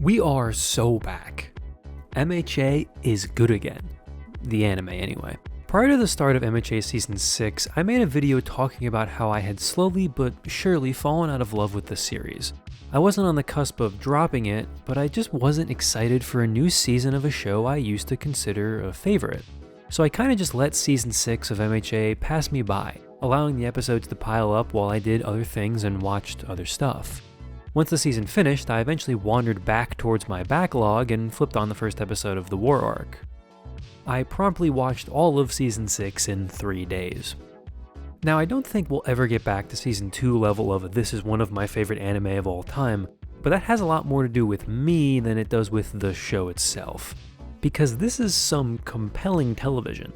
We are so back. MHA is good again. The anime, anyway. Prior to the start of MHA Season 6, I made a video talking about how I had slowly but surely fallen out of love with the series. I wasn't on the cusp of dropping it, but I just wasn't excited for a new season of a show I used to consider a favorite. So I kinda just let Season 6 of MHA pass me by, allowing the episodes to pile up while I did other things and watched other stuff. Once the season finished, I eventually wandered back towards my backlog and flipped on the first episode of the War Arc. I promptly watched all of Season 6 in 3 days. Now, I don't think we'll ever get back to Season 2 level of this is one of my favorite anime of all time, but that has a lot more to do with me than it does with the show itself. Because this is some compelling television.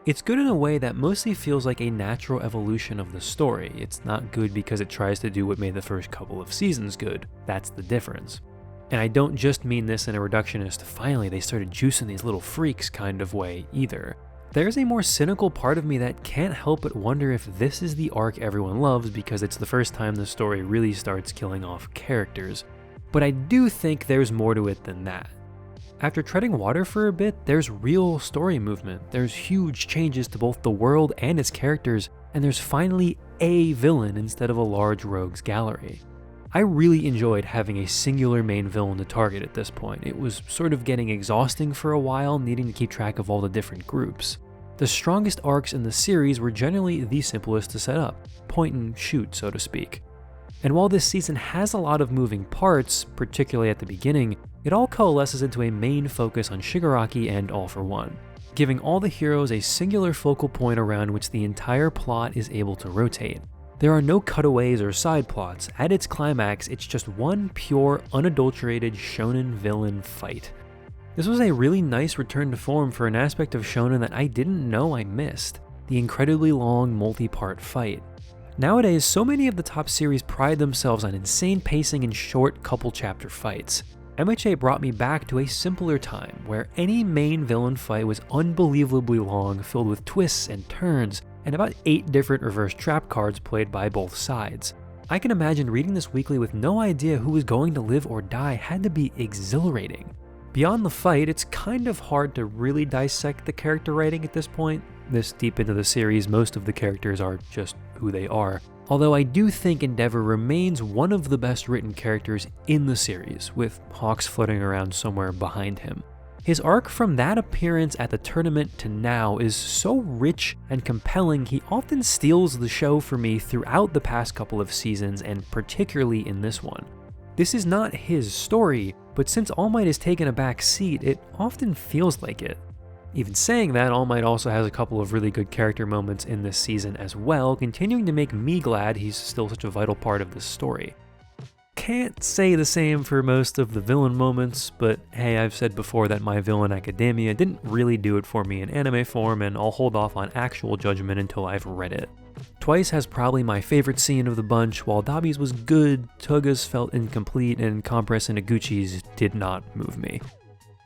It's good in a way that mostly feels like a natural evolution of the story. It's not good because it tries to do what made the first couple of seasons good. That's the difference. And I don't just mean this in a reductionist, finally they started juicing these little freaks kind of way either. There's a more cynical part of me that can't help but wonder if this is the arc everyone loves because it's the first time the story really starts killing off characters. But I do think there's more to it than that. After treading water for a bit, there's real story movement, there's huge changes to both the world and its characters, and there's finally a villain instead of a large rogues gallery. I really enjoyed having a singular main villain to target at this point. It was sort of getting exhausting for a while, needing to keep track of all the different groups. The strongest arcs in the series were generally the simplest to set up, point and shoot, so to speak. And while this season has a lot of moving parts, particularly at the beginning, it all coalesces into a main focus on Shigaraki and All for One, giving all the heroes a singular focal point around which the entire plot is able to rotate. There are no cutaways or side plots. At its climax, it's just one pure, unadulterated shonen villain fight. This was a really nice return to form for an aspect of shonen that I didn't know I missed, the incredibly long multi-part fight. Nowadays, so many of the top series pride themselves on insane pacing and short couple-chapter fights. MHA brought me back to a simpler time, where any main villain fight was unbelievably long, filled with twists and turns, and about 8 different reverse trap cards played by both sides. I can imagine reading this weekly with no idea who was going to live or die had to be exhilarating. Beyond the fight, it's kind of hard to really dissect the character writing at this point. This deep into the series, most of the characters are just who they are. Although I do think Endeavor remains one of the best written characters in the series, with Hawks floating around somewhere behind him. His arc from that appearance at the tournament to now is so rich and compelling, he often steals the show for me throughout the past couple of seasons, and particularly in this one. This is not his story, but since All Might has taken a back seat, it often feels like it. Even saying that, All Might also has a couple of really good character moments in this season as well, continuing to make me glad he's still such a vital part of this story. Can't say the same for most of the villain moments, but hey, I've said before that My Villain Academia didn't really do it for me in anime form, and I'll hold off on actual judgment until I've read it. Twice has probably my favorite scene of the bunch. While Dabi's was good, Toga's felt incomplete, and Compress and Iguchi's did not move me.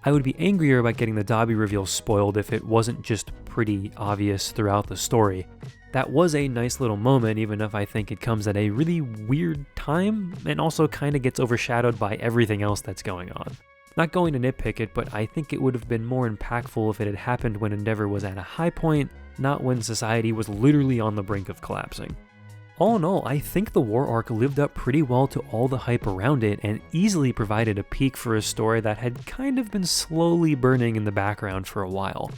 I would be angrier about getting the Dabi reveal spoiled if it wasn't just pretty obvious throughout the story. That was a nice little moment, even if I think it comes at a really weird time, and also kinda gets overshadowed by everything else that's going on. Not going to nitpick it, but I think it would have been more impactful if it had happened when Endeavor was at a high point, not when society was literally on the brink of collapsing. All in all, I think the War Arc lived up pretty well to all the hype around it, and easily provided a peak for a story that had kind of been slowly burning in the background for a while.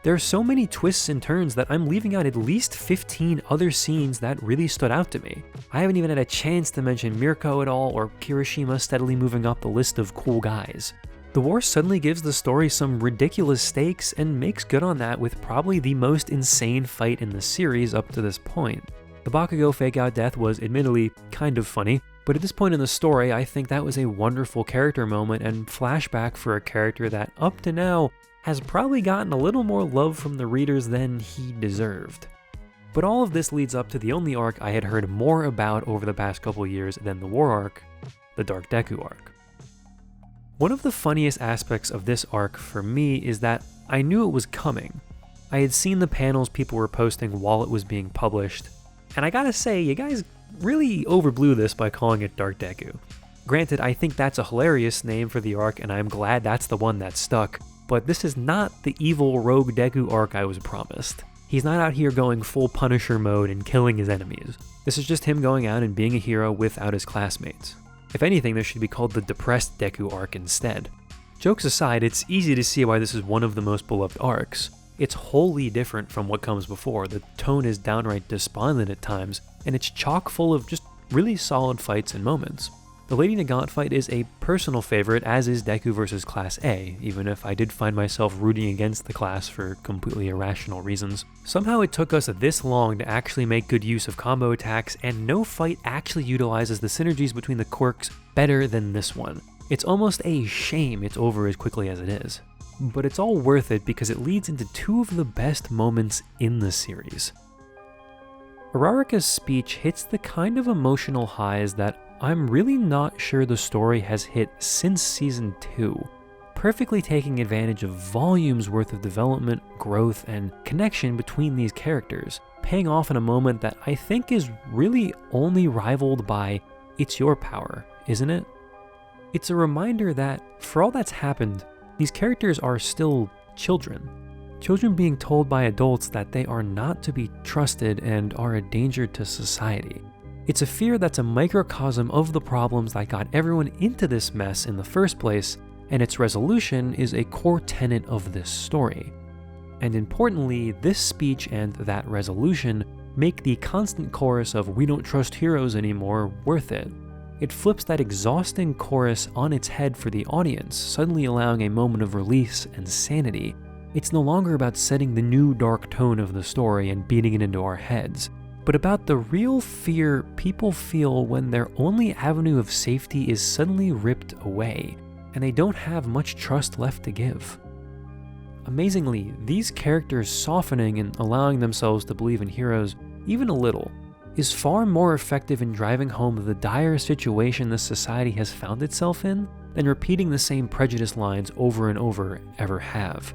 There are so many twists and turns that I'm leaving out at least 15 other scenes that really stood out to me. I haven't even had a chance to mention Mirko at all, or Kirishima steadily moving up the list of cool guys. The war suddenly gives the story some ridiculous stakes and makes good on that with probably the most insane fight in the series up to this point. The Bakugo fake-out death was admittedly kind of funny, but at this point in the story, I think that was a wonderful character moment and flashback for a character that up to now has probably gotten a little more love from the readers than he deserved. But all of this leads up to the only arc I had heard more about over the past couple years than the War Arc, the Dark Deku arc. One of the funniest aspects of this arc for me is that I knew it was coming. I had seen the panels people were posting while it was being published, and I gotta say, you guys really overblew this by calling it Dark Deku. Granted, I think that's a hilarious name for the arc, and I'm glad that's the one that stuck, but this is not the evil rogue Deku arc I was promised. He's not out here going full Punisher mode and killing his enemies. This is just him going out and being a hero without his classmates. If anything, this should be called the depressed Deku arc instead. Jokes aside, it's easy to see why this is one of the most beloved arcs. It's wholly different from what comes before. The tone is downright despondent at times, and it's chock full of just really solid fights and moments. The Lady Nagant fight is a personal favorite, as is Deku vs. Class A, even if I did find myself rooting against the class for completely irrational reasons. Somehow it took us this long to actually make good use of combo attacks, and no fight actually utilizes the synergies between the quirks better than this one. It's almost a shame it's over as quickly as it is. But it's all worth it because it leads into two of the best moments in the series. Araraka's speech hits the kind of emotional highs that I'm really not sure the story has hit since Season 2, perfectly taking advantage of volumes worth of development, growth, and connection between these characters, paying off in a moment that I think is really only rivaled by "It's your power, isn't it?" It's a reminder that, for all that's happened, these characters are still children. Children being told by adults that they are not to be trusted and are a danger to society. It's a fear that's a microcosm of the problems that got everyone into this mess in the first place, and its resolution is a core tenet of this story. And importantly, this speech and that resolution make the constant chorus of "we don't trust heroes anymore" worth it. It flips that exhausting chorus on its head for the audience, suddenly allowing a moment of release and sanity. It's no longer about setting the new dark tone of the story and beating it into our heads, but about the real fear people feel when their only avenue of safety is suddenly ripped away, and they don't have much trust left to give. Amazingly, these characters softening and allowing themselves to believe in heroes, even a little, is far more effective in driving home the dire situation this society has found itself in than repeating the same prejudice lines over and over ever have.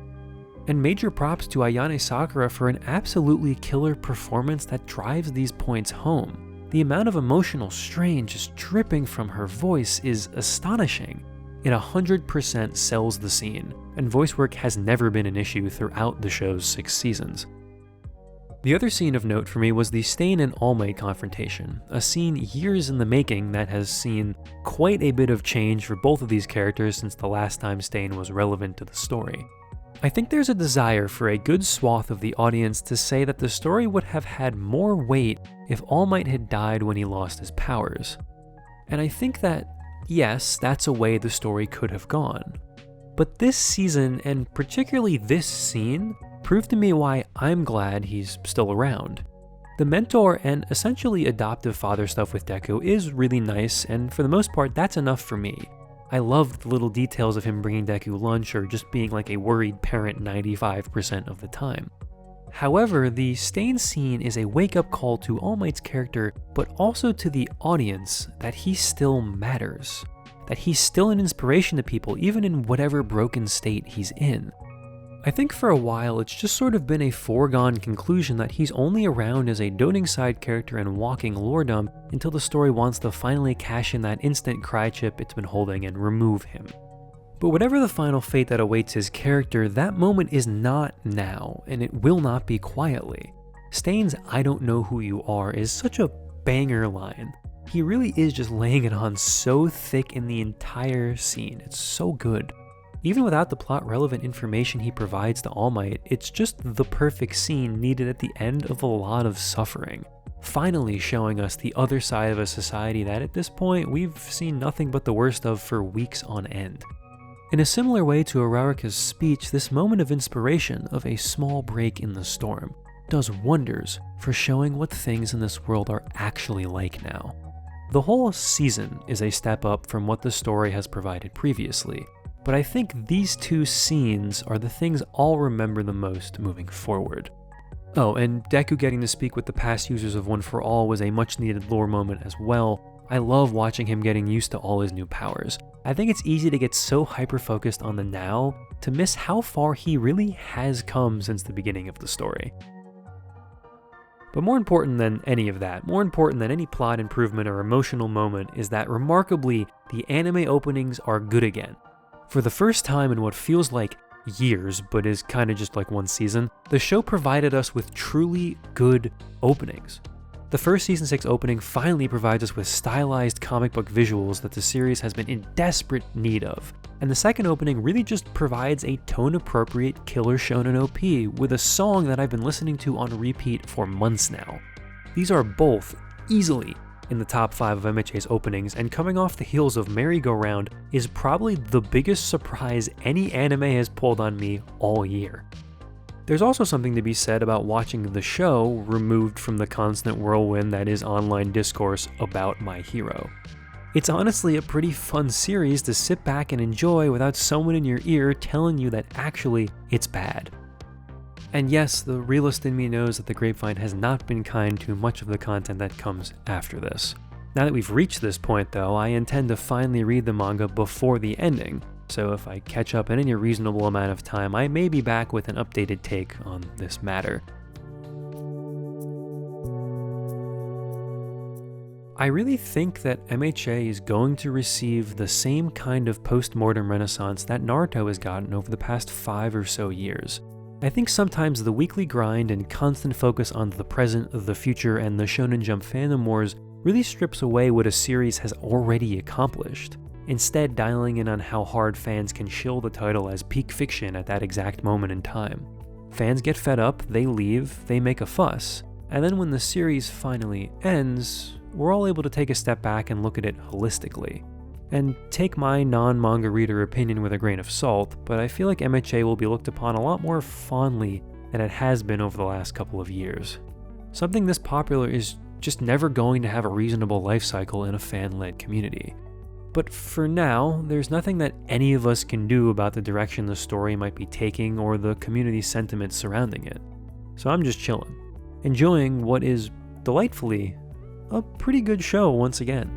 And major props to Ayane Sakura for an absolutely killer performance that drives these points home. The amount of emotional strain just dripping from her voice is astonishing. It 100% sells the scene, and voice work has never been an issue throughout the show's 6 seasons. The other scene of note for me was the Stain and All Might confrontation, a scene years in the making that has seen quite a bit of change for both of these characters since the last time Stain was relevant to the story. I think there's a desire for a good swath of the audience to say that the story would have had more weight if All Might had died when he lost his powers. And I think that, yes, that's a way the story could have gone. But this season, and particularly this scene, proved to me why I'm glad he's still around. The mentor and essentially adoptive father stuff with Deku is really nice, and for the most part, that's enough for me. I loved the little details of him bringing Deku lunch or just being like a worried parent 95% of the time. However, the Stain scene is a wake-up call to All Might's character, but also to the audience that he still matters. That he's still an inspiration to people, even in whatever broken state he's in. I think for a while it's just sort of been a foregone conclusion that he's only around as a doting side character and walking lore dump until the story wants to finally cash in that instant cry chip it's been holding and remove him. But whatever the final fate that awaits his character, that moment is not now, and it will not be quietly. Stain's "I don't know who you are" is such a banger line. He really is just laying it on so thick in the entire scene. It's so good. Even without the plot-relevant information he provides to All Might, it's just the perfect scene needed at the end of a lot of suffering, finally showing us the other side of a society that at this point we've seen nothing but the worst of for weeks on end. In a similar way to Araraka's speech, this moment of inspiration of a small break in the storm does wonders for showing what things in this world are actually like now. The whole season is a step up from what the story has provided previously, but I think these two scenes are the things I'll remember the most moving forward. Oh, and Deku getting to speak with the past users of One for All was a much needed lore moment as well. I love watching him getting used to all his new powers. I think it's easy to get so hyper-focused on the now to miss how far he really has come since the beginning of the story. But more important than any of that, more important than any plot improvement or emotional moment, is that remarkably, the anime openings are good again. For the first time in what feels like years, but is kinda just like one season, the show provided us with truly good openings. The first Season 6 opening finally provides us with stylized comic book visuals that the series has been in desperate need of, and the second opening really just provides a tone-appropriate killer shonen OP with a song that I've been listening to on repeat for months now. These are both easily in the top 5 of MHA's openings, and coming off the heels of Merry Go Round is probably the biggest surprise any anime has pulled on me all year. There's also something to be said about watching the show removed from the constant whirlwind that is online discourse about my hero. It's honestly a pretty fun series to sit back and enjoy without someone in your ear telling you that actually it's bad. And yes, the realist in me knows that the grapevine has not been kind to much of the content that comes after this. Now that we've reached this point though, I intend to finally read the manga before the ending, so if I catch up in any reasonable amount of time, I may be back with an updated take on this matter. I really think that MHA is going to receive the same kind of post-mortem renaissance that Naruto has gotten over the past 5 or so years. I think sometimes the weekly grind and constant focus on the present, the future, and the Shonen Jump fandom wars really strips away what a series has already accomplished, instead dialing in on how hard fans can shill the title as peak fiction at that exact moment in time. Fans get fed up, they leave, they make a fuss, and then when the series finally ends, we're all able to take a step back and look at it holistically. And take my non-manga reader opinion with a grain of salt, but I feel like MHA will be looked upon a lot more fondly than it has been over the last couple of years. Something this popular is just never going to have a reasonable life cycle in a fan-led community. But for now, there's nothing that any of us can do about the direction the story might be taking or the community sentiment surrounding it. So I'm just chilling, enjoying what is, delightfully, a pretty good show once again.